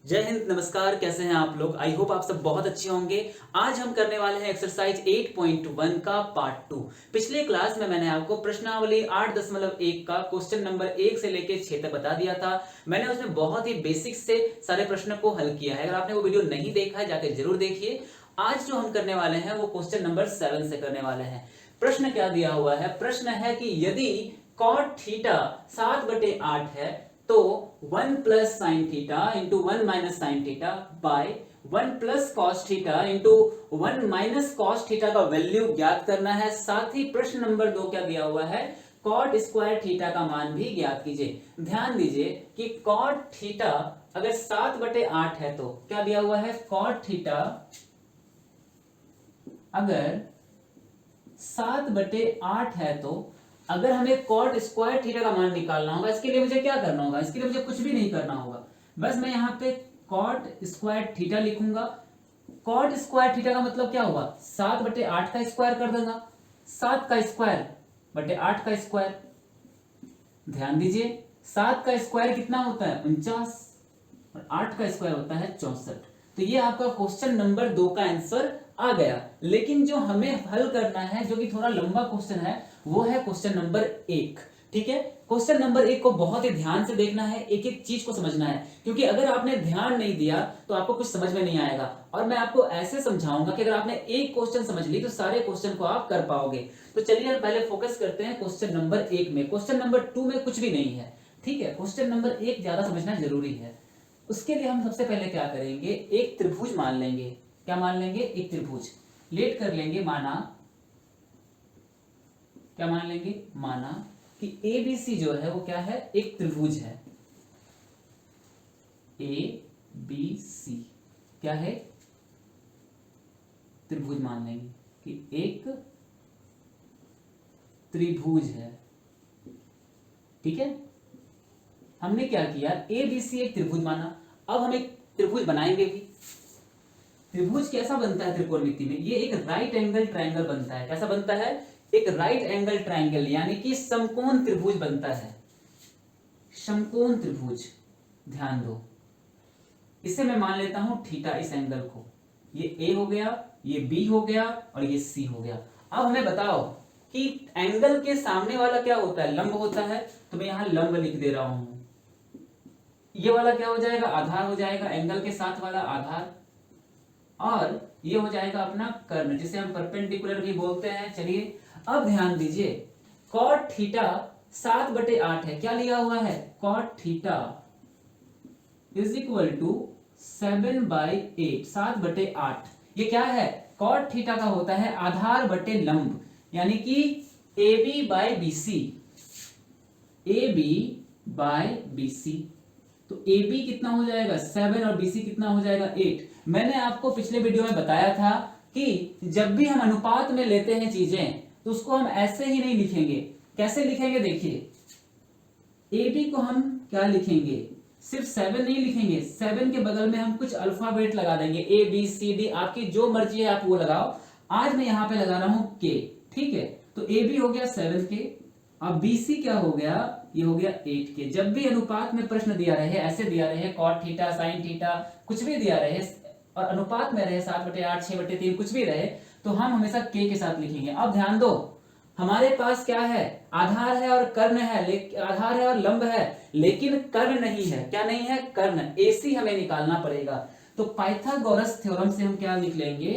जय हिंद, नमस्कार। कैसे हैं आप लोग? आई होप आप सब बहुत अच्छे होंगे। आज हम करने वाले हैं एक्सरसाइज 8.1 का पार्ट 2। पिछले क्लास में मैंने आपको प्रश्नावली 8.1 का क्वेश्चन नंबर 1 से लेकर 6 तक बता दिया था। मैंने उसमें बहुत ही बेसिक से सारे प्रश्नों को हल किया है। अगर आपने वो वीडियो नहीं देखा है जाकर जरूर देखिए। आज जो हम करने वाले हैं वो क्वेश्चन नंबर 7 से करने वाले हैं। प्रश्न क्या दिया हुआ है? प्रश्न है कि यदि cot थीटा 7/8 है तो 1 plus sine theta into 1 minus sine theta by 1 plus cos theta into 1 minus cos theta का वैल्यू ज्ञात करना है। साथ ही प्रश्न नंबर 2 क्या दिया हुआ है? कॉट स्क्वायर थीटा का मान भी ज्ञात कीजिए। ध्यान दीजिए कि कॉट थीटा अगर 7/8 है तो क्या दिया हुआ है? कॉट थीटा अगर 7/8 है तो अगर हमें कॉट स्क्वायर थीटा का मान निकालना होगा, इसके लिए मुझे क्या करना होगा? इसके लिए मुझे कुछ भी नहीं करना होगा। बस मैं यहां पे कॉट स्क्वायर थीटा लिखूंगा। कॉट स्क्वायर थीटा का मतलब क्या होगा? 7/8 का स्क्वायर कर दूंगा। 7 का स्क्वायर बटे 8 का स्क्वायर। ध्यान दीजिए 7 का स्क्वायर कितना होता है? 49 और 8 का स्क्वायर होता है 64। तो ये आपका क्वेश्चन नंबर 2 का आंसर आ गया। लेकिन जो हमें हल करना है, जो कि थोड़ा लंबा क्वेश्चन है, वो है क्वेश्चन नंबर 1। ठीक है, क्वेश्चन नंबर 1 को बहुत ही ध्यान से देखना है, एक एक चीज को समझना है, क्योंकि अगर आपने ध्यान नहीं दिया तो आपको कुछ समझ में नहीं आएगा। और मैं आपको ऐसे समझाऊंगा कि अगर आपने एक क्वेश्चन समझ ली तो सारे क्वेश्चन को आप कर पाओगे। तो चलिए हम पहले फोकस करते हैं क्वेश्चन नंबर 1 में। क्वेश्चन नंबर 2 में कुछ भी नहीं है। ठीक है, क्वेश्चन नंबर 1 ज्यादा समझना जरूरी है। उसके लिए हम सबसे पहले क्या करेंगे? एक त्रिभुज मान लेंगे। क्या मान लेंगे? एक त्रिभुज लेट कर लेंगे। माना, क्या मान लेंगे? माना कि एबीसी जो है वो क्या है? एक त्रिभुज है। ए बी सी क्या है? त्रिभुज मान लेंगे कि एक त्रिभुज है। ठीक है, हमने क्या किया? ए बी सी एक त्रिभुज माना। अब हम एक त्रिभुज बनाएंगे भी। त्रिभुज कैसा बनता है त्रिकोणमिति में? ये एक राइट एंगल ट्रायंगल बनता है। कैसा बनता है? एक राइट एंगल ट्रायंगल, यानी कि समकोण त्रिभुज बनता है। समकोण त्रिभुज, ध्यान दो। इसे मैं मान लेता हूं थीटा, इस एंगल को। ये ए हो गया, ये बी हो गया और ये सी हो गया। अब हमें बताओ कि एंगल के सामने वाला क्या होता है? लंब होता है। तो मैं यहां लंब लिख दे रहा हूं। ये वाला क्या हो जाएगा? आधार हो जाएगा, एंगल के साथ वाला आधार। और ये हो जाएगा अपना कर्ण, जिसे हम परपेंडिकुलर भी बोलते हैं। चलिए अब ध्यान दीजिए, कॉट थीटा 7/8 है। क्या लिया हुआ है? Cot theta is equal to 7/8, 7/8। ये क्या है? कॉट थीटा का होता है आधार बटे लंब, यानी कि A B by B C. A B by B C, तो ए बी कितना हो जाएगा? 7 और बी सी कितना हो जाएगा? 8। मैंने आपको पिछले वीडियो में बताया था कि जब भी हम अनुपात में लेते हैं चीजें तो उसको हम ऐसे ही नहीं लिखेंगे। कैसे लिखेंगे? देखिए, ए बी को हम क्या लिखेंगे? सिर्फ 7 नहीं लिखेंगे, 7 के बगल में हम कुछ अल्फाबेट लगा देंगे। ए बी सी डी, आपकी जो मर्जी है आप वो लगाओ। आज मैं यहां पे लगा रहा हूं के। ठीक है, तो ए बी हो गया 7 के। अब बी सी क्या हो गया? ये हो गया 8 के। जब भी अनुपात में प्रश्न दिया रहे, ऐसे दिया रहे, कॉट थीटा, साइन थीटा, कुछ भी दिया रहे और अनुपात में रहे 7/8, 6/3, कुछ भी रहे, तो हम हमेशा के साथ लिखेंगे। अब ध्यान दो, हमारे पास क्या है? आधार है और कर्ण है, आधार है और लंब है, लेकिन कर्ण नहीं है। क्या नहीं है? कर्ण। एसी हमें निकालना पड़ेगा। तो पाइथागोरस थ्योरम से हम क्या लिख लेंगे?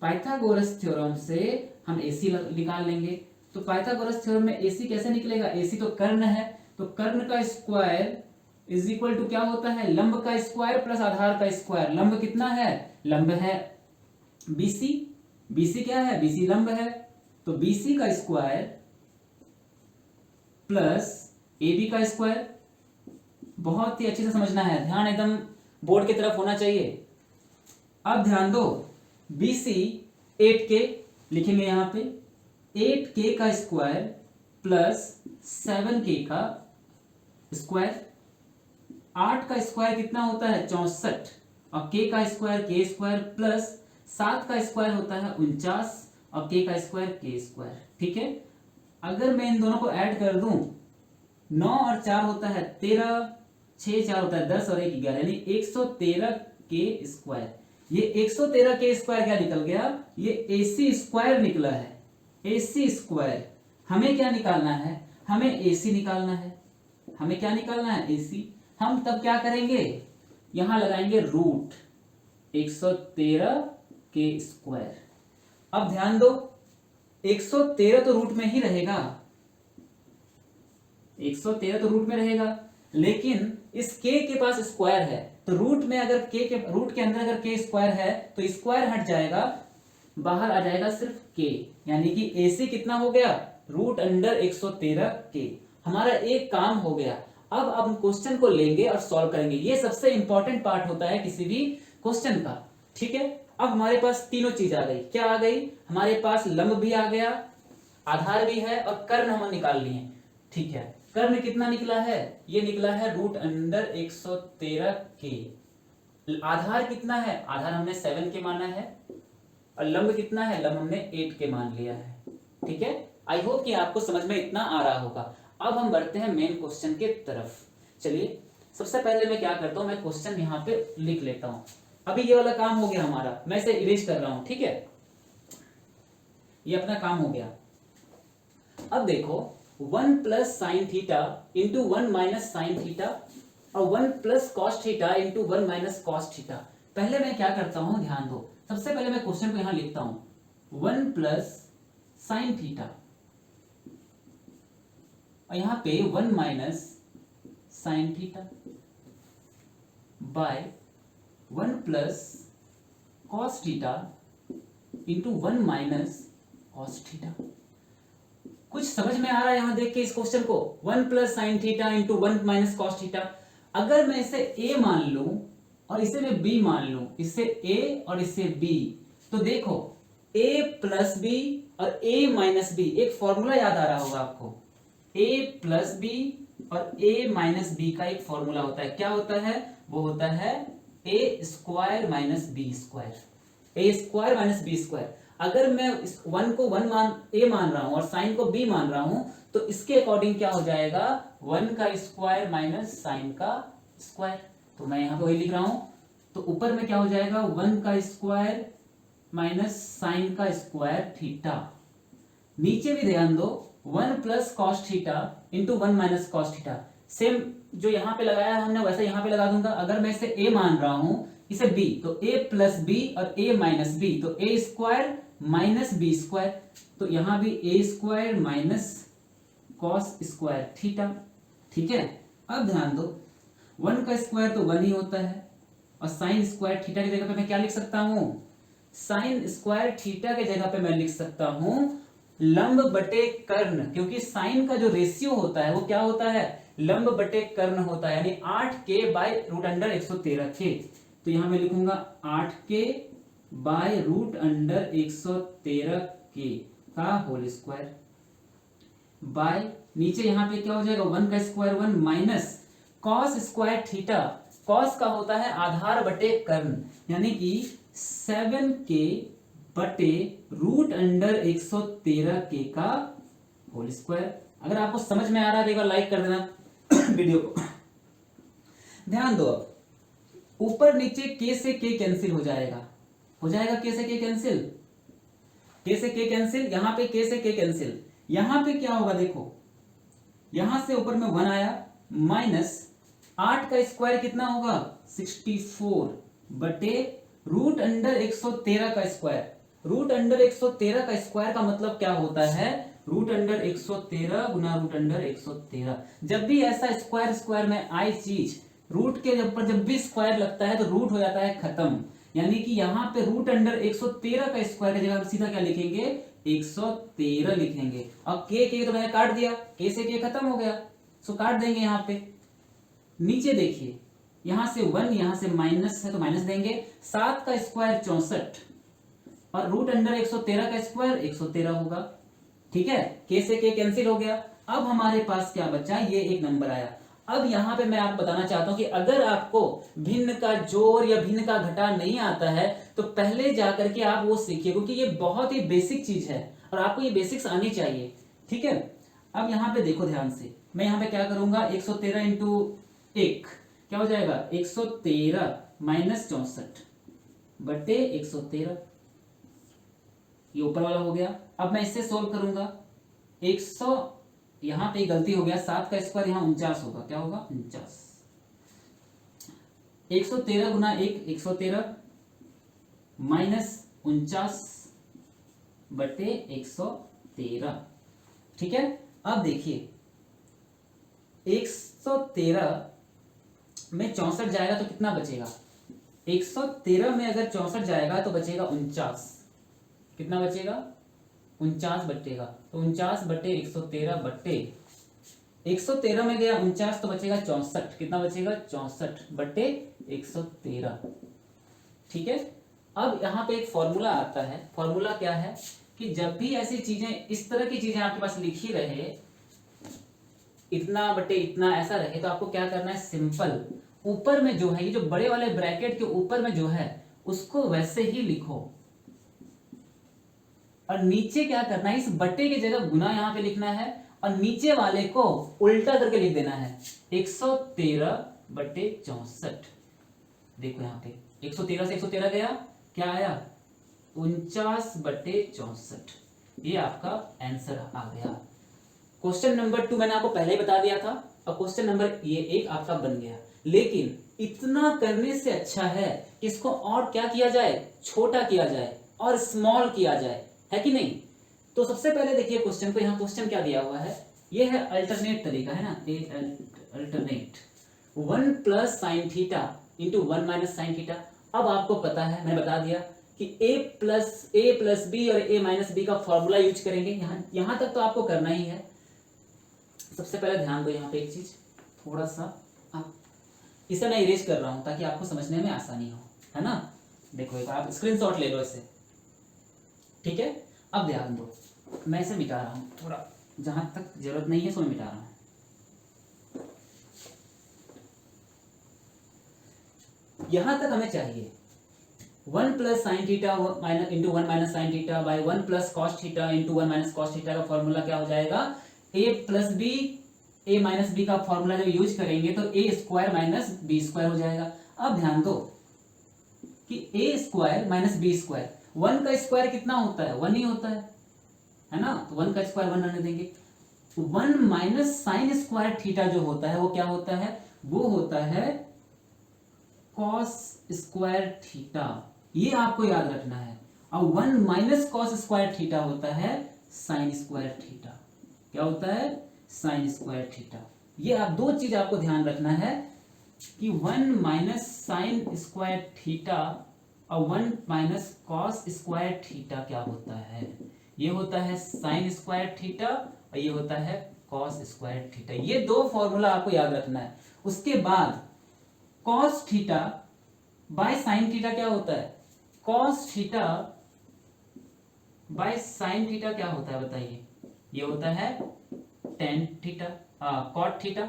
पाइथागोरस थ्योरम से हम एसी निकाल लेंगे। तो पाइथागोरस थ्योरम में एसी कैसे निकलेगा? एसी तो कर्ण है, तो कर्ण का स्क्वायर इज इक्वल टू क्या होता है? लंब का स्क्वायर प्लस आधार का स्क्वायर। लंब कितना है? लंब है बीसी। बीसी क्या है? बीसी लंब है, तो बीसी का स्क्वायर प्लस एबी का स्क्वायर। बहुत ही अच्छे से समझना है, ध्यान एकदम बोर्ड की तरफ होना चाहिए। अब ध्यान दो, बीसी 8k लिखेंगे यहां पे। 8k का स्क्वायर प्लस 7k का स्क्वायर। 8 का स्क्वायर कितना होता है? 64। और k का स्क्वायर के स्क्वायर प्लस 7 का स्क्वायर होता है 49 और k का स्क्वायर के स्क्वायर। ठीक है, अगर मैं इन दोनों को ऐड कर दूं, 9 और 4 होता है 13 6 4 होता है 10 और 1 11, यानी 113 के स्क्वायर। ये 113 के स्क्वायर क्या निकल गया, ये AC स्क्वायर निकला है। AC स्क्वायर हमें क्या निकालना है, हमें AC निकालना है। हमें क्या निकालना है, AC। हम तब क्या करेंगे, यहां लगाएंगे रूट 113 के स्क्वायर। अब ध्यान दो, 113 तो रूट में ही रहेगा, 113 तो रूट में रहेगा, लेकिन इस k के पास स्क्वायर है, तो रूट में अगर रूट के अंदर अगर k स्क्वायर है तो स्क्वायर हट जाएगा, बाहर आ जाएगा सिर्फ k, यानी कि AC कितना हो गया, रूट अंडर 113 k। हमारा एक काम हो गया। अब हम क्वेश्चन को लेंगे और सॉल्व करेंगे। ये सबसे इंपॉर्टेंट पार्ट होता है किसी भी क्वेश्चन का, ठीक है। अब हमारे पास तीनों चीज आ गई। क्या आ गई, हमारे पास लंब भी आ गया, आधार भी है, और कर्ण हम निकाल लिए, ठीक है। कर्ण कितना निकला है, ये निकला है रूट अंडर 113 के। आधार कितना है, आधार हमने 7 के माना है, और लंब कितना है, लंब हमने 8 के मान लिया है, ठीक है। आई होप कि आपको समझ में इतना आ रहा होगा। अब हम बढ़ते हैं मेन क्वेश्चन के तरफ। चलिए, सबसे पहले मैं क्या करता हूं, मैं क्वेश्चन यहाँ पे लिख लेता हूं। अभी ये वाला काम हो गया हमारा, मैं इसे इरेज कर रहा हूं, ठीक है। ये अपना काम हो गया। अब देखो, 1 plus sine theta into 1 minus sine theta और 1 plus cos theta into 1 minus cos theta. पहले मैं क्या करता हूं, ध्यान दो, सबसे पहले मैं क्वेश्चन को यहां लिखता हूं 1 प्लस साइन थीटा, और यहां पे 1 minus sine theta by 1 plus cos theta into 1 minus cos theta. कुछ समझ में आ रहा है यहां देख के इस क्वेश्चन को, 1 plus sine theta into 1 minus cos theta. अगर मैं इसे a मान लूं और इसे मैं b मान लूं, इसे a और इसे b, तो देखो a प्लस b और a माइनस b, एक फॉर्मूला याद आ रहा होगा आपको, a प्लस b और a माइनस b का एक फॉर्मूला होता है। क्या होता है, वो होता है a square minus b square, a square minus b square. अगर मैं इस 1 को a मान रहा हूं और साइन को b मान रहा हूं, तो इसके अकॉर्डिंग क्या हो जाएगा, 1 का स्क्वायर माइनस साइन का स्क्वायर। तो मैं यहां पे वही लिख रहा हूं, तो ऊपर में क्या हो जाएगा, 1 का स्क्वायर माइनस साइन का स्क्वायर थीटा। नीचे भी ध्यान दो, 1 plus cos theta into 1 minus cos theta. Same जो यहां पे लगाया है हमने वैसे यहां पे लगा दूंगा। अगर मैं इसे a मान रहा हूं, इसे b, तो a प्लस b और a माइनस b, तो a square minus b square, तो यहां भी a square minus cos square theta, ठीक है। अब ध्यान दो, 1 का स्क्वायर तो 1 ही होता है, और साइन स्क्वायर थीटा की जगह पे मैं क्या लिख सकता हूं, साइन स्क्वायर थीटा के जगह पे मैं लिख सकता हूं लंब बटे कर्ण, क्योंकि साइन का जो रेशियो होता है वो क्या होता है, लंब बटे कर्ण होता है, यानी 8k बाय रूट अंडर 113 के। तो यहां मैं लिखूंगा 8k बाय रूट अंडर 113 के का होल स्क्वायर बाय, नीचे यहां पे क्या हो जाएगा, 1 का square 1 minus cos square theta. Cos का होता है आधार बटे कर्ण, यानी कि 7k बटे रूट अंडर 113 के का होल स्क्वायर। अगर आपको समझ में आ रहा है तो एक बार लाइक कर देना वीडियो को। ध्यान दो, अब ऊपर नीचे k से k कैंसिल हो जाएगा, हो जाएगा k से k कैंसिल, k से k कैंसिल, यहां पे k से k कैंसिल। यहां पे क्या होगा, देखो यहां से ऊपर में 1 आया, माइनस 8 का स्क्वायर कितना होगा, 64 बटे रूट अंडर 113 का स्क्वायर। रूट अंडर 113 का स्क्वायर का मतलब क्या होता है, रूट अंडर 113 गुना रूट अंडर 113। जब भी ऐसा स्क्वायर स्क्वायर में आई चीज, रूट के ऊपर जब भी स्क्वायर लगता है तो रूट हो जाता है खत्म, यानी कि यहाँ पे रूट अंडर 113 का स्क्वायर की जगह सीधा क्या लिखेंगे, 113 लिखेंगे। और के तो मैंने काट दिया, के से के खत्म हो गया, सो काट देंगे। यहाँ पे नीचे देखिए, यहां से 1, यहां से माइनस है तो माइनस देंगे, 7 का स्क्वायर 64 और रूट अंडर 113 का स्क्वायर 113 होगा, ठीक है। के से के कैंसिल हो गया। अब हमारे पास क्या बचा, ये एक नंबर आया। अब यहां पे मैं आपको बताना चाहता हूं कि अगर आपको भिन्न का जोड़ या भिन्न का घटा नहीं आता है तो पहले जाकर के आप वो सीखिए, क्योंकि ये बहुत ही बेसिक चीज है और आपको ये बेसिक्स आनी चाहिए, ठीक है। अब यहां पे देखो ध्यान से, मैं यहां पे क्या करूंगा, 113 इंटू 1, क्या हो जाएगा 113 माइनस 64 बटे 113, ये ऊपर वाला हो गया। अब मैं इससे सोल्व करूंगा 100, यहां पे गलती हो गया, 7 का स्क्वायर यहाँ 49 होगा, क्या होगा 49, 113 गुना 1 113 माइनस 49 बटे 113, ठीक है। अब देखिए 113 में 64 जाएगा तो कितना बचेगा, 113 में अगर 64 जाएगा तो बचेगा 49, कितना बचेगा 49 बचेगा, तो 49 बटे 113 बटे 113 में गया 49 तो बचेगा 64, कितना बचेगा 64 बटे 113, ठीक है। अब यहाँ पे एक फॉर्मूला आता है, फॉर्मूला क्या है कि जब भी ऐसी चीजें, इस तरह की चीजें आपके पास लिखी रहे, इतना बटे इतना ऐसा रहे, तो आपको क्या करना है, सिंपल ऊपर में जो है, ये जो बड़े वाले ब्रैकेट के ऊपर में जो है उसको वैसे ही लिखो, और नीचे क्या करना है, इस बटे की जगह गुना यहां पे लिखना है, और नीचे वाले को उल्टा करके लिख देना है 113 बटे 64। देखो यहाँ पे 113 से 113 गया, क्या आया 49 बटे 64, ये आपका आंसर आ गया। क्वेश्चन नंबर 2 मैंने आपको पहले ही बता दिया था, और क्वेश्चन नंबर ये 1 आपका बन गया। लेकिन इतना करने से अच्छा है कि इसको और क्या किया जाए, छोटा किया जाए और स्मॉल किया जाए, है कि नहीं। तो सबसे पहले देखिए क्वेश्चन को, यहाँ क्वेश्चन क्या दिया हुआ है, ये है अल्टरनेट तरीका, है ना, alternate 1 plus sine theta into 1 minus sine theta. अब आपको पता है, मैंने बता दिया कि a प्लस बी और a माइनस बी का फॉर्मूला यूज करेंगे, यहां तक तो आपको करना ही है। सबसे पहले ध्यान दो यहाँ पे एक चीज, थोड़ा सा इसे मैं इरेज कर रहा हूं ताकि आपको समझने में आसानी हो, है ना। देखो एक आप स्क्रीनशॉट ले लो इसे, ठीक है। अब ध्यान दो, मैं इसे मिटा रहा हूं, थोड़ा जहां तक जरूरत नहीं है सो मैं मिटा रहा हूं। यहां तक हमें चाहिए 1 plus sine theta into 1 minus sine theta by 1 plus cos theta into 1 minus cos theta का फॉर्मूला क्या हो जाएगा, a plus B, a minus B का फॉर्मूला जब यूज करेंगे तो a square minus B square हो जाएगा। अब ध्यान दो कि a square minus B square, 1 का स्क्वायर कितना होता है, 1 ही होता है ना, तो 1 का स्क्वायर 1 रहने देंगे। 1 माइनस साइन स्क्वायर थीटा जो होता है वो क्या होता है, वो होता है कॉस स्क्वायर थीटा, ये आपको याद रखना है। और 1 माइनस कॉस स्क्वायर थीटा होता है साइन स्क्वायर थीटा, क्या होता है साइन स्क्वायर थीटा। ये आप दो चीज आपको ध्यान रखना है कि 1 माइनस साइन स्क्वायर थीटा और 1 माइनस कॉस स्क्वायर थीटा क्या होता है, ये होता है साइन स्क्वायर थीटा और ये होता है कॉस स्क्वायर थीटा। ये दो फॉर्मूला आपको याद रखना है। उसके बाद cos theta by sine theta क्या होता है, cos theta by sine theta क्या होता है बताइए, ये होता है टेन थीटा, कॉट थीटा।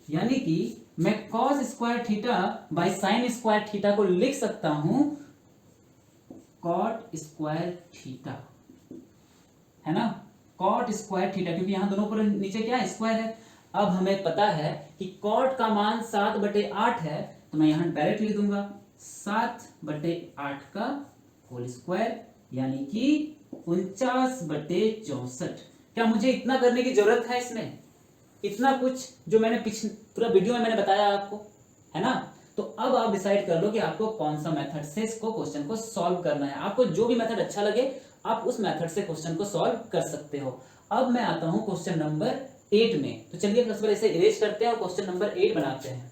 यानी कि मैं cos square theta by sine square theta को लिख सकता हूं कॉट स्क्वायर थीटा, है ना, कॉट स्क्वायर थीटा, क्योंकि यहां दोनों पर नीचे क्या है स्क्वायर है। अब हमें पता है कि कॉट का मान 7/8 है, तो मैं यहां डायरेक्ट लिख दूंगा 7/8 का होल स्क्वायर, यानी कि 49/64। क्या मुझे इतना करने की जरूरत है इसमें, इतना कुछ जो मैंने पिछले पूरा वीडियो में मैंने बताया आपको, है ना। तो अब आप डिसाइड कर लो कि आपको कौन सा मेथड से इसको क्वेश्चन को सॉल्व करना है। आपको जो भी मेथड अच्छा लगे आप उस मेथड से क्वेश्चन को सॉल्व कर सकते हो। अब मैं आता हूं क्वेश्चन नंबर 8 में, तो चलिए सबसे पहले इसे इरेज करते हैं और क्वेश्चन नंबर 8 बनाते हैं।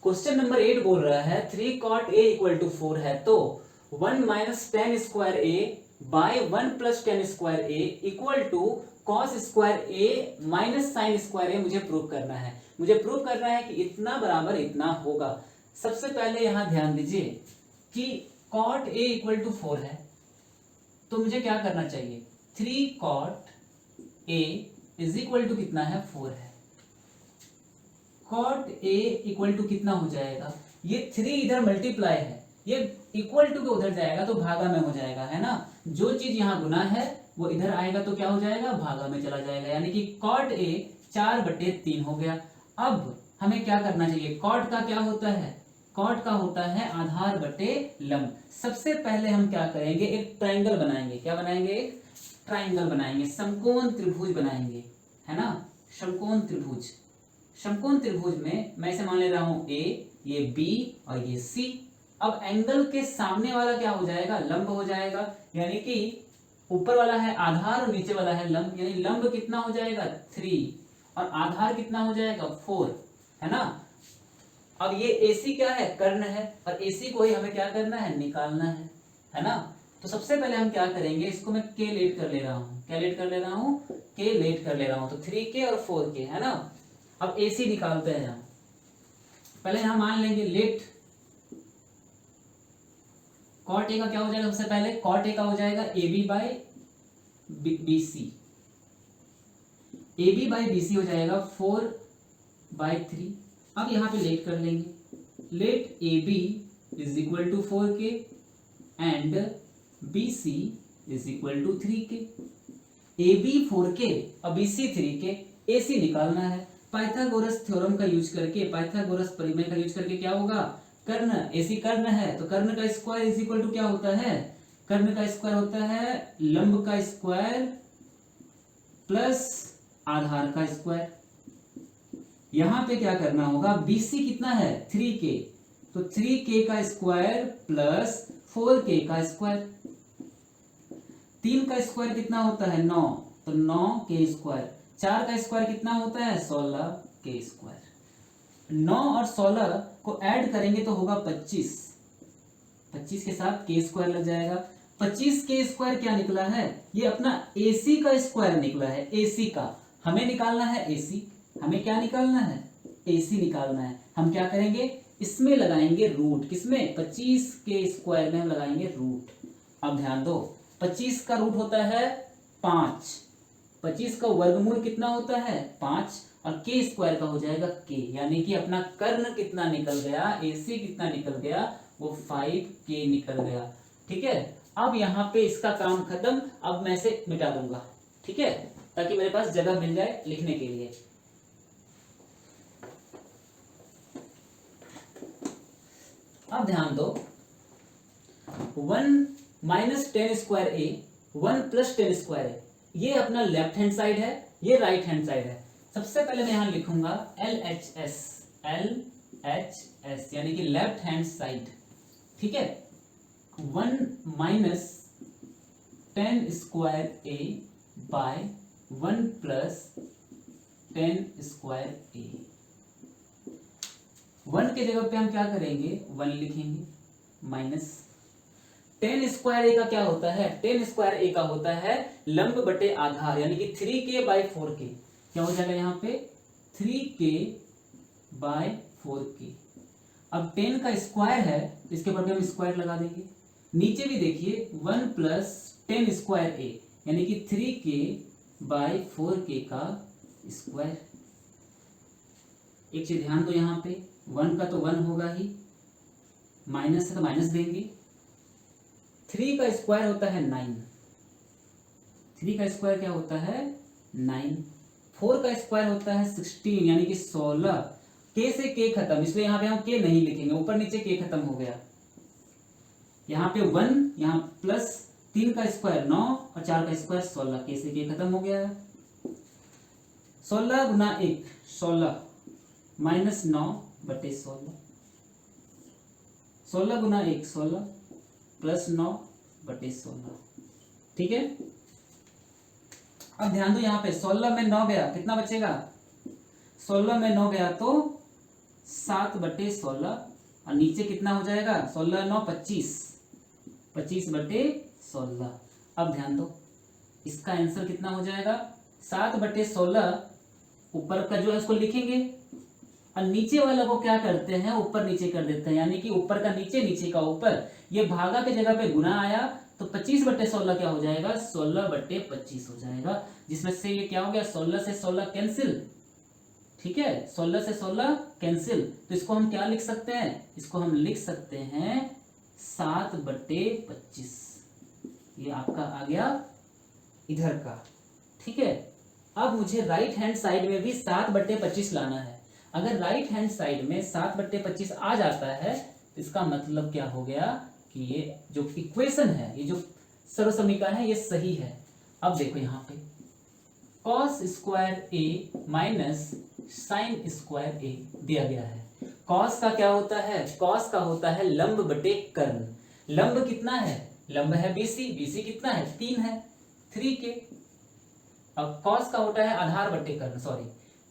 क्वेश्चन नंबर 8 बोल रहा है 3 cot a इक्वल टू 4 है, तो 1 minus tan square a by 1 plus tan square a equal to cos square a minus sine square a मुझे प्रूव करना है। मुझे प्रूव करना है कि इतना बराबर इतना होगा। सबसे पहले यहां ध्यान दीजिए कि cot a इक्वल टू 4 है, तो मुझे क्या करना चाहिए, 3 cot a is equal to कितना है 4 है। cot a इक्वल टू कितना हो जाएगा, ये 3 इधर मल्टीप्लाई है, ये इक्वल टू के उधर जाएगा तो भागा में हो जाएगा, है ना। जो चीज यहाँ गुना है वो इधर आएगा तो क्या हो जाएगा, भागा में चला जाएगा, यानी कि cot a 4/3 हो गया। अब हमें क्या करना चाहिए, कॉट का क्या होता है, कॉट का होता है आधार बटे लंब। सबसे पहले हम क्या करेंगे, एक ट्राइंगल बनाएंगे, क्या बनाएंगे, एक ट्राइंगल बनाएंगे, समकोण त्रिभुज बनाएंगे, है ना, समकोण त्रिभुज। समकोण त्रिभुज में मैं इसे मान ले रहा हूं ए, ये बी और ये सी। अब एंगल के सामने वाला क्या हो जाएगा, लंब हो जाएगा, यानी कि ऊपर वाला है आधार और नीचे वाला है लंब, यानी लंब कितना हो जाएगा 3 और आधार कितना हो जाएगा 4, है ना। अब ये AC क्या है, कर्ण है, और AC को ही हमें क्या करना है, निकालना है ना। तो सबसे पहले हम क्या करेंगे, इसको मैं K लेट कर ले रहा हूँ, क्या लेट कर ले रहा हूँ, K लेट कर ले रहा हूँ, तो 3K और 4K, है ना। अब AC निकालते हैं हम, पहले हम मान लेंगे लेट कॉट A का क्या हो जाएगा, सबसे पहले कॉट A का हो जाएगा AB by BC, AB by BC हो जाएगा 4/3। अब यहाँ पे लेट कर लेंगे, let AB is equal to 4K and BC is equal to 3K। AB 4K और BC 3K, AC निकालना है। पाइथागोरस थ्योरम का यूज करके, पाइथागोरस परिमेय का यूज करके क्या होगा, कर्ण, AC कर्ण है, तो कर्ण का स्क्वायर इज इक्वल टू क्या होता है, कर्ण का स्क्वायर होता है लंब का स्क्वायर प्लस आधार का स्क्वायर। यहां पे क्या करना होगा, BC कितना है 3K, तो 3K का स्क्वायर प्लस 4K का स्क्वायर। 3 का स्क्वायर कितना होता है 9, तो 9K स्क्वायर। 4 का स्क्वायर कितना होता है 16K स्क्वायर। 9 और 16 को ऐड करेंगे तो होगा 25, 25 के साथ K स्क्वायर लग जाएगा। 25K स्क्वायर क्या निकला है, ये अपना AC का स्क्वायर निकला है, AC का। हमें निकालना है AC, हमें क्या निकालना है, AC निकालना है। हम क्या करेंगे, इसमें लगाएंगे रूट, किसमें 25 के स्क्वायर में हम लगाएंगे रूट। अब ध्यान दो, 25 का रूट होता है 5, 25 का वर्गमूल कितना होता है 5, और K स्क्वायर का हो जाएगा K, यानी कि अपना कर्ण कितना निकल गया, AC कितना निकल गया, वो 5K निकल गया। ठीक है, अब यहाँ पे इसका काम खत्म। अब मैं इसे मिटा दूंगा, ठीक है, ताकि मेरे पास जगह मिल जाए लिखने के लिए। अब ध्यान दो, 1 माइनस 10 स्क्वायर ए, 1 प्लस 10 स्क्वायर ए, ये अपना लेफ्ट हैंड साइड है, ये राइट हैंड साइड है। सबसे पहले मैं यहां लिखूंगा LHS, LHS यानी कि लेफ्ट हैंड साइड, ठीक है। 1 माइनस 10 स्क्वायर ए बाय 1 प्लस 10 स्क्वायर ए। 1 के जगह पे हम क्या करेंगे, 1 लिखेंगे, माइनस 10 स्क्वायर ए का क्या होता है, 10 स्क्वायर ए का होता है लंब बटे आधार, यानी कि 3K बाई 4K। क्या हो जाएगा यहाँ पे 3K बाई 4K। अब 10 का स्क्वायर है, इसके ऊपर भी हम स्क्वायर लगा देंगे। नीचे भी देखिए 1 प्लस 10 स्क्वायर ए, यानी कि 3K बाई 4K का स्क्वायर। एक चीज ध्यान दो, यहाँ पे 1 का तो 1 होगा ही, माइनस है तो माइनस देंगे। 3 का स्क्वायर होता है 9, 3 का स्क्वायर क्या होता है 9। 4 का स्क्वायर होता है 16, यानी कि 16। K से K खत्म, इसलिए यहाँ पे हम K नहीं लिखेंगे, ऊपर नीचे K खत्म हो गया। यहाँ पे 1, यहाँ प्लस 3 का स्क्वायर 9 और 4 का स्क्वायर 16, K से K खत्म हो गया। 16 गुना 1 16 माइनस 9 बटे 16, 16 गुना 1 16 प्लस 9 बटे 16, ठीक है। अब ध्यान दो, यहाँ पे 16 में 9 गया, कितना बचेगा, 16 में 9 गया तो 7 बटे 16, और नीचे कितना हो जाएगा 16 9 25, 25 बटे 16। अब ध्यान दो, इसका आंसर कितना हो जाएगा 7 बटे 16। ऊपर का जो है उसको लिखेंगे, और नीचे वाला को क्या करते हैं ऊपर नीचे कर देते हैं, यानी कि ऊपर का नीचे, नीचे का ऊपर। ये भागा के जगह पे गुना आया, तो 25 बटे 16 क्या हो जाएगा 16 बटे 25 हो जाएगा, जिसमें से ये क्या हो गया 16 से 16 कैंसिल, ठीक है, 16 से 16 कैंसिल। तो इसको हम क्या लिख सकते हैं, इसको हम लिख सकते हैं 7 बटे 25। ये आपका आ गया इधर का, ठीक है। अब मुझे राइट हैंड साइड में भी 7 बटे 25 लाना है। अगर राइट हैंड साइड में 7/25 आ जाता है तो इसका मतलब क्या हो गया कि ये जो इक्वेशन है, ये जो सर्वसमीकरण है, ये सही है। अब देखो यहाँ पे cos स्क्वायर ए माइनस साइन स्क्वायर ए दिया गया है। cos का क्या होता है? cos का होता है लंब बटे कर्ण। लंब कितना है? लंब है BC, BC कितना है? 3 है, 3k। अब cos का होता है आधार बटे कर्ण, सॉरी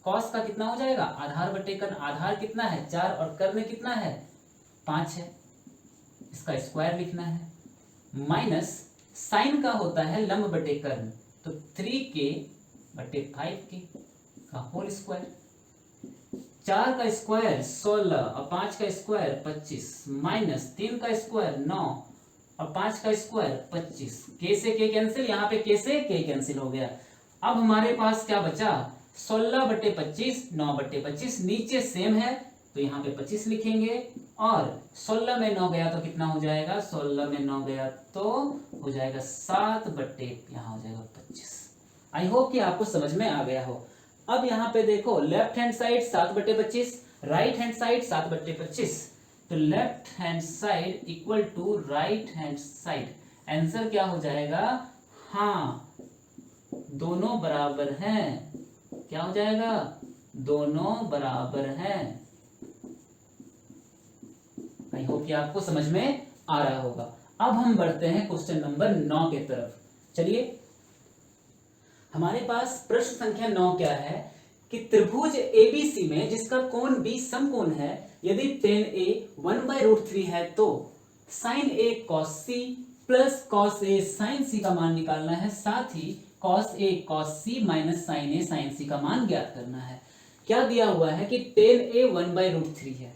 cos का कितना हो जाएगा? आधार बटे कर्ण। आधार कितना है? 4 और कर्ण कितना है? 5 है, इसका स्क्वायर लिखना है। माइनस साइन का होता है लंब बटे कर्ण, तो 3k बटे 5k का होल स्क्वायर। 4 का स्क्वायर 16 और 5 का स्क्वायर 25 माइनस 3 का स्क्वायर 9 और 5 का स्क्वायर 25। k से k कैंसिल, यहाँ पे k से k कैंसिल हो गया। अब हमारे पास क्या बचा? 16/25, 9/25, नीचे सेम है तो यहाँ पे 25 लिखेंगे, और 16 में 9 गया तो कितना हो जाएगा? 16 में 9 गया तो हो जाएगा 7 बटे, यहाँ हो जाएगा 25। आई होप कि आपको समझ में आ गया हो। अब यहाँ पे देखो, left hand side 7/25, right hand side 7/25, तो left hand side equal to right hand side. Answer क्या हो जाएगा? हाँ, दोनों बराबर हैं। क्या हो जाएगा? दोनों बराबर हैं। आई होप कि आपको समझ में आ रहा होगा। अब हम बढ़ते हैं क्वेश्चन नंबर 9 के तरफ। चलिए, हमारे पास प्रश्न संख्या 9 क्या है कि त्रिभुज ABC में जिसका कोण B समकोण है, यदि tan A 1/√3 है तो sin A cos C plus cos A sin C का मान निकालना है। साथ ही cos A cos C minus sin A sin C का मान ज्ञात करना है। क्या दिया हुआ है कि tan A 1/√3 है,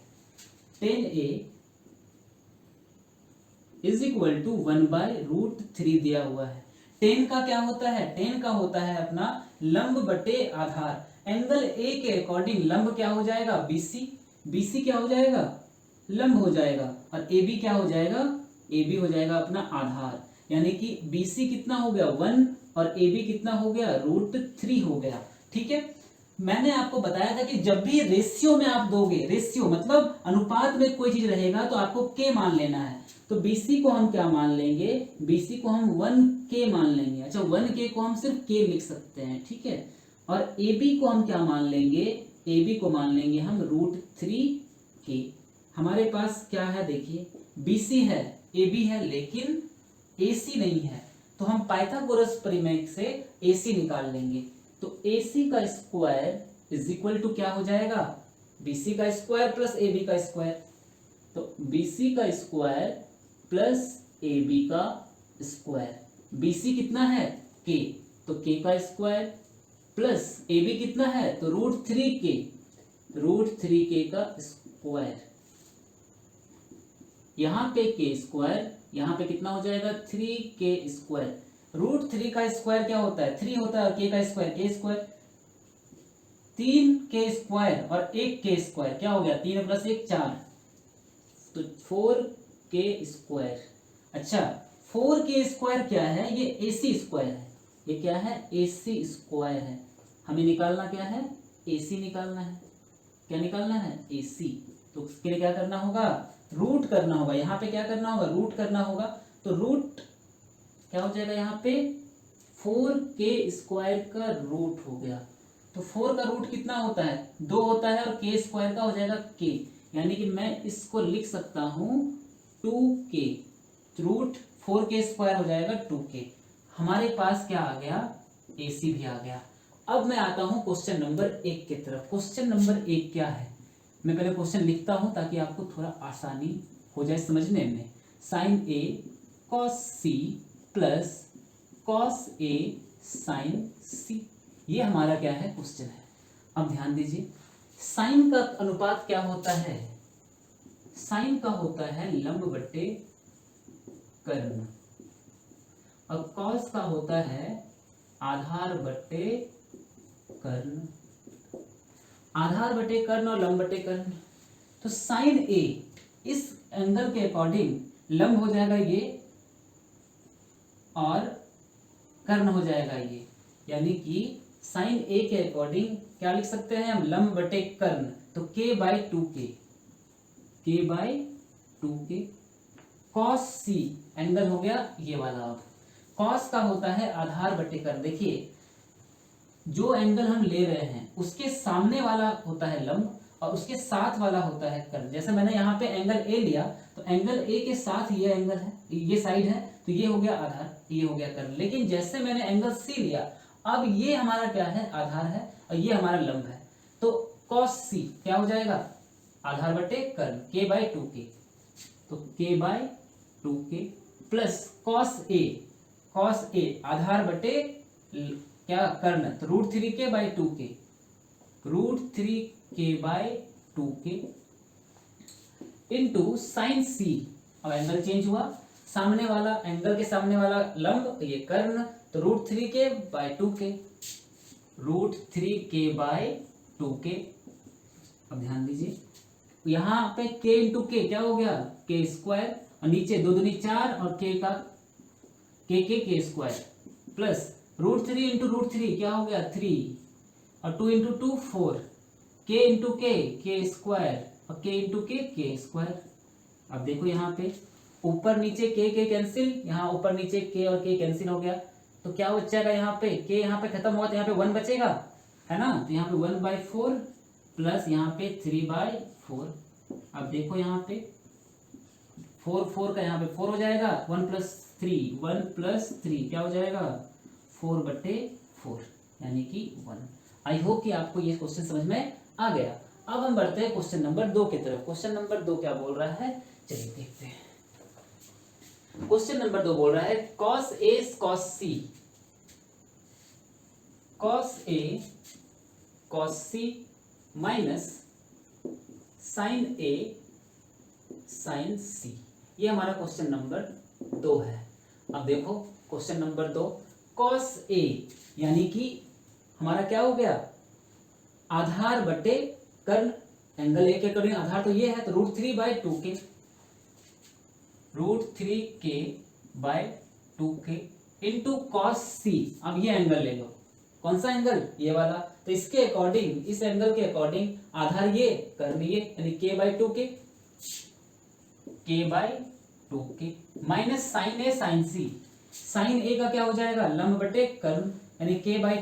tan A is equal to 1/√3 दिया हुआ है। tan का क्या होता है? tan का होता है अपना लंब बटे आधार। एंगल A के अकॉर्डिंग लंब क्या हो जाएगा? BC। BC क्या हो जाएगा? लंब हो जाएगा। और AB क्या हो जाएगा? AB हो जाएगा अपना आधार। यानी कि BC कितना हो गया? 1 और AB कितना हो गया? √3 हो गया। ठीक है, मैंने आपको बताया था कि जब भी रेशियो में आप दोगे, रेशियो मतलब अनुपात में कोई चीज रहेगा तो आपको K मान लेना है। तो BC को हम क्या मान लेंगे? BC को हम 1K मान लेंगे। अच्छा, 1K को हम सिर्फ K लिख सकते हैं, ठीक है। और AB को हम क्या मान लेंगे? AB को मान लेंगे हम √3K। हमारे पास क्या है? देखिए, BC है, AB है, लेकिन AC नहीं है, तो हम पाइथागोरस प्रमेय से AC निकाल लेंगे। तो AC का स्क्वायर इज इक्वल टू क्या हो जाएगा? BC का स्क्वायर प्लस AB का स्क्वायर। तो BC का स्क्वायर प्लस AB का स्क्वायर। BC कितना है? K, तो K का स्क्वायर प्लस AB कितना है? तो √3K, √3K का स्क्वायर। यहाँ पे K स्क्वायर, यहाँ पे कितना हो जाएगा? 3K square. √3 का स्क्वायर क्या होता है? 3 होता है, और K का square K square. 3K square और 1K स्क्वायर क्या हो गया? 3 प्लस 1 4, तो 4K स्क्वायर। अच्छा, 4K स्क्वायर क्या है? ये AC स्क्वायर है। ये क्या है? AC स्क्वायर है। हमें निकालना क्या है? AC निकालना है। क्या निकालना है? AC। तो उसके लिए क्या करना होगा? रूट करना होगा। यहाँ पे क्या करना होगा? रूट करना होगा। तो रूट क्या हो जाएगा? यहाँ पे 4K स्क्वायर का रूट हो गया। तो 4 का रूट कितना होता है? 2 होता है, और K स्क्वायर का हो जाएगा K। यानी कि मैं इसको लिख सकता हूं 2K। रूट 4K स्क्वायर हो जाएगा 2K। हमारे पास क्या आ गया? AC भी आ गया। अब मैं आता हूं क्वेश्चन नंबर 1 की तरफ। क्वेश्चन नंबर 1 क्या है? मैं पहले क्वेश्चन लिखता हूं ताकि आपको थोड़ा आसानी हो जाए समझने में। sin A cos C plus cos A sin C, ये हमारा क्या है? क्वेश्चन है। अब ध्यान दीजिए, साइन का अनुपात क्या होता है? साइन का होता है लंब बटे कर्ण, और कॉस का होता है आधार बटे कर्ण। आधार बटे कर्ण और लंब बटे कर्ण। तो साइन ए इस एंगल के अकॉर्डिंग लंब हो जाएगा ये, और कर्ण हो जाएगा ये। यानी कि साइन ए के अकॉर्डिंग क्या लिख सकते हैं हम? लंब बटे कर्ण। तो k बाई टू के कॉस सी एंगल हो गया ये वाला। अब कॉस का होता है आधार बटे कर्ण। देखिए जो एंगल हम ले रहे हैं उसके सामने वाला होता है लंब और उसके साथ वाला होता है कर्ण। जैसे मैंने यहाँ पे एंगल ए लिया तो एंगल ए के साथ ये एंगल है, ये साइड है, तो ये हो गया आधार, ये हो गया कर्ण। लेकिन जैसे मैंने एंगल सी लिया, अब ये हमारा क्या है, आधार है और ये हमारा लंब है, तो कॉस सी क्या हो जाएगा, आधार बटे कर्ण k बाई टू के। तो k बाई टू के प्लस कॉस ए आधार बटे क्या कर्ण, तो √3k बाई टू के, √3k बाई टू के इंटू साइन सी। अब एंगल चेंज हुआ, सामने वाला एंगल के सामने वाला लंब ये कर्ण, तो √3k बाई टू के, √3k बाई टू के। अब ध्यान दीजिए यहाँ पे k इंटू के क्या हो गया, k स्क्वायर, और नीचे 2 दूनी 4 और k का k स्क्वायर प्लस √3 इंटू √3 क्या हो गया 3 और 2 इंटू 2 4, k इंटू के स्क्वायर और k इंटू के स्क्वायर। अब देखो यहाँ पे ऊपर नीचे k कैंसिल, यहाँ ऊपर नीचे k और k कैंसिल हो गया, तो क्या बचेगा यहाँ पे, k यहाँ पे खत्म हुआ तो यहाँ पे 1 बचेगा, है ना, तो यहाँ पे 1/4 प्लस यहाँ पे 3/4। अब देखो यहाँ पे 4 का यहाँ पे 4 हो जाएगा, 1 प्लस 3 क्या हो जाएगा 4/4 यानी कि 1। आई होप कि आपको ये क्वेश्चन समझ में आ गया। अब हम बढ़ते हैं क्वेश्चन नंबर 2 की तरफ। क्वेश्चन नंबर 2 क्या बोल रहा है, चलिए देखते हैं। क्वेश्चन नंबर 2 बोल रहा है cos A cos C minus sin A sin C। ये हमारा क्वेश्चन नंबर 2 है। अब देखो क्वेश्चन नंबर 2 cos A यानी कि हमारा क्या हो गया, आधार बटे कर्ण, एंगल ए के अकॉर्डिंग आधार तो ये है, तो √3/2k, √3k by 2k into cos C। अब ये एंगल ले लो, कौन सा एंगल, ये वाला, तो इसके अकॉर्डिंग, इस एंगल के अकॉर्डिंग आधार ये कर्ण ये, यानी k बाई टू के माइनस साइन ए साइन सी। साइन ए का क्या हो जाएगा, लंब बटे कर्ण, यानी k बाई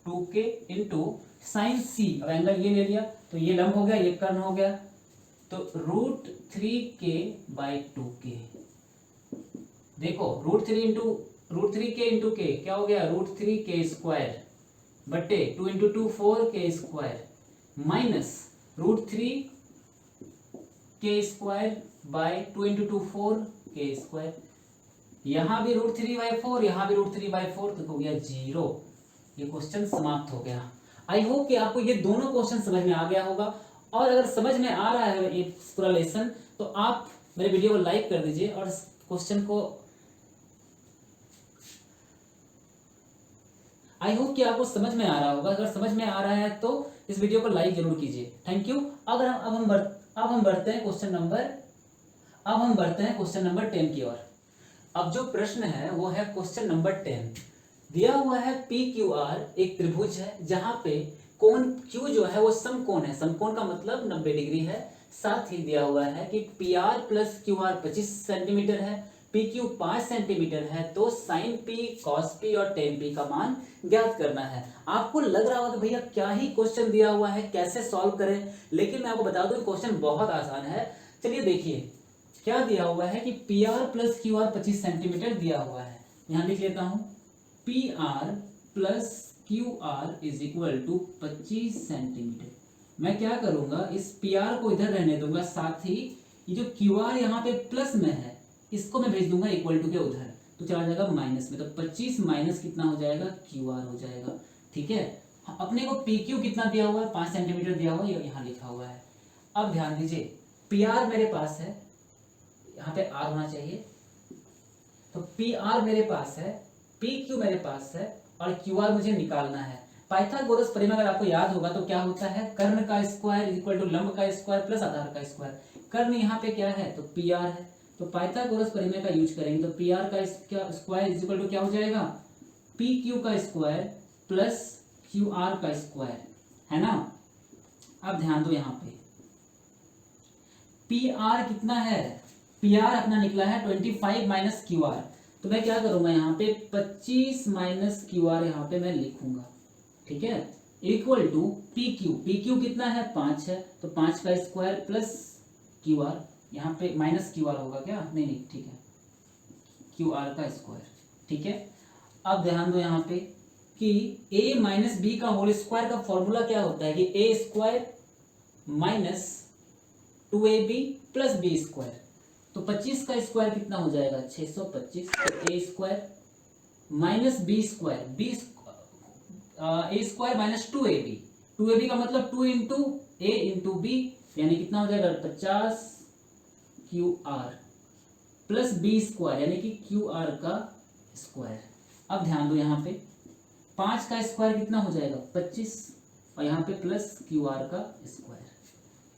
टू के इंटू साइन सी। अब एंगल ये ले लिया तो ये लंब हो गया, ये कर्ण हो गया, तो √3k बाई टू के। देखो √3k इंटू के क्या हो गया, √3k स्क्वायर बटे 2 into 2 4k square minus √3k square by 2 into 2 4k square. यहाँ भी √3/4, यहाँ भी √3/4, तो हो गया 0। ये क्वेश्चन समाप्त हो गया। आई होप कि आपको ये दोनों क्वेश्चन समझ में आ गया होगा, और अगर समझ में आ रहा है ये पूरा लेसन तो आप मेरे वीडियो को लाइक कर दीजिए और क्वेश्चन को, आई होप कि आपको समझ में आ रहा होगा। अगर समझ में आ रहा है तो इस वीडियो को लाइक जरूर कीजिए। Thank you. अगर अब हम बढ़ते हैं क्वेश्चन नंबर 10 की ओर। अब जो प्रश्न है वो है क्वेश्चन नंबर 10। दिया हुआ है PQR एक त्रिभुज है जहां पे कोण Q जो है वो समकोण है। समकोण का मतलब 90 डिग्री है। साथ ही दिया हुआ है कि PR प्लस QR 25 सेंटीमीटर है, PQ 5 सेंटीमीटर है, तो sin P, cos P और tan P का मान ज्ञात करना है। आपको लग रहा होगा कि भैया क्या ही क्वेश्चन दिया हुआ है, कैसे सॉल्व करें, लेकिन मैं आपको बता दूं क्वेश्चन बहुत आसान है। चलिए देखिए क्या दिया हुआ है कि PR प्लस QR 25 सेंटीमीटर दिया हुआ है। यहाँ लिख लेता हूँ PR plus QR is equal to 25 centimetre. मैं क्या करूंगा, इस PR को इधर रहने दूंगा, साथ ही ये जो QR यहाँ पे प्लस में है इसको मैं भेज दूंगा इक्वल टू के उधर, तो चला जाएगा माइनस में, तो 25 माइनस कितना हो जाएगा, QR हो जाएगा। ठीक है, अपने को PQ कितना दिया हुआ है, 5 सेंटीमीटर दिया हुआ है, यहाँ लिखा हुआ है। अब ध्यान दीजिए PR मेरे पास है, यहाँ पे R होना चाहिए, तो PR मेरे पास है, PQ मेरे पास है और QR मुझे निकालना है। पाइथागोरस प्रमेय अगर आपको याद होगा तो क्या होता है, कर्ण का स्क्वायर इज इक्वल टू लंब का स्क्वायर प्लस आधार का स्क्वायर। कर्ण यहाँ पे क्या है, तो PR है, तो पाइथागोरस प्रमेय का यूज करेंगे तो PR का स्क्वायर इज इक्वल टू क्या हो जाएगा, PQ का स्क्वायर प्लस QR का स्क्वायर। है ना। अब ध्यान दो यहाँ पे पी आर कितना है, पी आर अपना निकला है 25 माइनस क्यू आर। तो मैं क्या करूंगा यहाँ पे 25 माइनस क्यू आर यहाँ पे मैं लिखूंगा, ठीक है, equal to P Q. P Q कितना है 5 है, तो 5 का स्क्वायर प्लस क्यू आर, यहाँ पे माइनस क्यू आर होगा क्या, नहीं नहीं ठीक है, क्यू आर का स्क्वायर, ठीक है। अब ध्यान दो यहाँ पे कि a माइनस बी का होल स्क्वायर का फॉर्मूला क्या होता है कि A square minus 2ab plus B square. तो 25 का स्क्वायर कितना हो जाएगा 625, तो A square minus B square, A square minus 2ab, 2ab का मतलब 2 इंटू ए इंटू बी, यानी कितना हो जाएगा 50 Q R plus B square यानी कि क्यू आर का स्क्वायर। अब ध्यान दो यहाँ पे 5 का स्क्वायर कितना हो जाएगा 25 और यहाँ पे प्लस क्यू आर का स्क्वायर।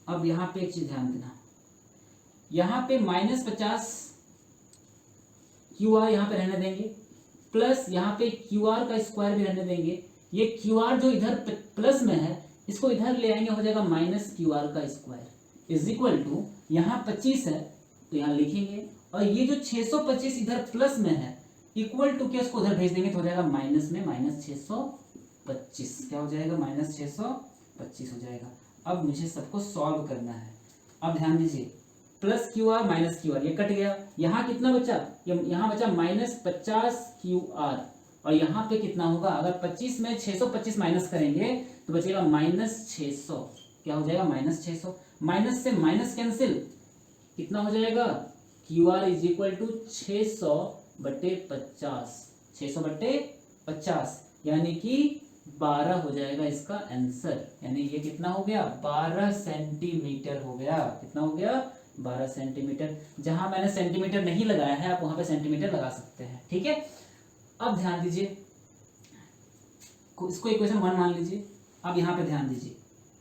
अब यहाँ पे एक चीज ध्यान देना, यहाँ पे -50 क्यू आर यहाँ पे रहने देंगे, प्लस यहाँ पे क्यू आर का स्क्वायर भी रहने देंगे। ये क्यू आर जो इधर प्लस में है इसको इधर ले आएंगे, हो जाएगा माइनस क्यू आर का स्क्वायर इज इक्वल टू, यहाँ 25 है तो यहाँ लिखेंगे, और ये जो 625 इधर प्लस में है इक्वल टू के उसको उधर भेज देंगे तो हो जाएगा माइनस में -625, क्या हो जाएगा -625 हो जाएगा। अब मुझे सबको सॉल्व करना है। अब ध्यान दीजिए plus Q R minus Q R ये कट गया, यहाँ कितना बचा, यहाँ बचा -50 क्यू आर, और यहाँ पे कितना होगा, अगर 25 में 625 माइनस करेंगे तो बचेगा -600, क्या हो जाएगा -600, माइनस से माइनस कैंसिल, कितना हो जाएगा Q R is equal to 600/50, 600/50 यानी कि 12 हो जाएगा इसका आंसर, यानी ये कितना हो गया 12 सेंटीमीटर हो गया, कितना हो गया 12 सेंटीमीटर। जहां मैंने सेंटीमीटर नहीं लगाया है आप वहां पे सेंटीमीटर लगा सकते हैं, ठीक है। अब ध्यान दीजिए इसको इक्वेशन 1 मान लीजिए। अब यहाँ पे ध्यान दीजिए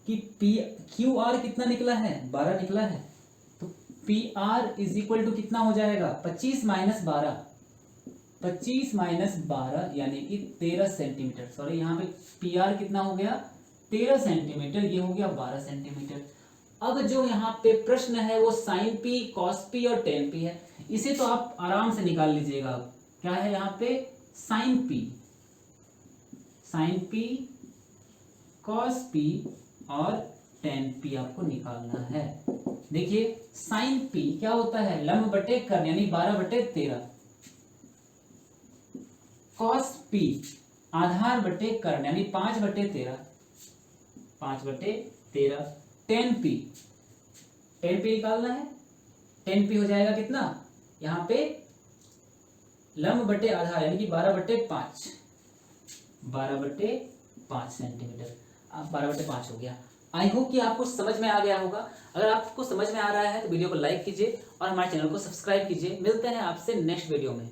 कि पी क्यू आर कितना निकला है 12 निकला है, तो P R is equal to कितना हो जाएगा 25 माइनस 12, 25 माइनस 12 यानी कि 13 सेंटीमीटर। सॉरी यहाँ पे पी आर कितना हो गया 13 सेंटीमीटर, ये हो गया 12 सेंटीमीटर। अब जो यहाँ पे प्रश्न है वो साइन पी, कॉस पी और टेन पी है, इसे तो आप आराम से निकाल लीजिएगा। क्या है यहाँ पे साइन पी, कॉस पी और टेन पी आपको निकालना है। देखिए साइन पी क्या होता है लंब बटे कर्ण यानी 12/13, कॉस पी आधार बटे कर्ण यानी 5/13, 5/13, टेन पी निकालना है, टेन पी हो जाएगा कितना यहाँ पे लंब बटे आधार यानी कि 12/5, 12/5 सेंटीमीटर, 12/5 हो गया। आई होप कि आपको समझ में आ गया होगा। अगर आपको समझ में आ रहा है तो वीडियो को लाइक कीजिए और हमारे चैनल को सब्सक्राइब कीजिए। मिलते हैं आपसे नेक्स्ट वीडियो में।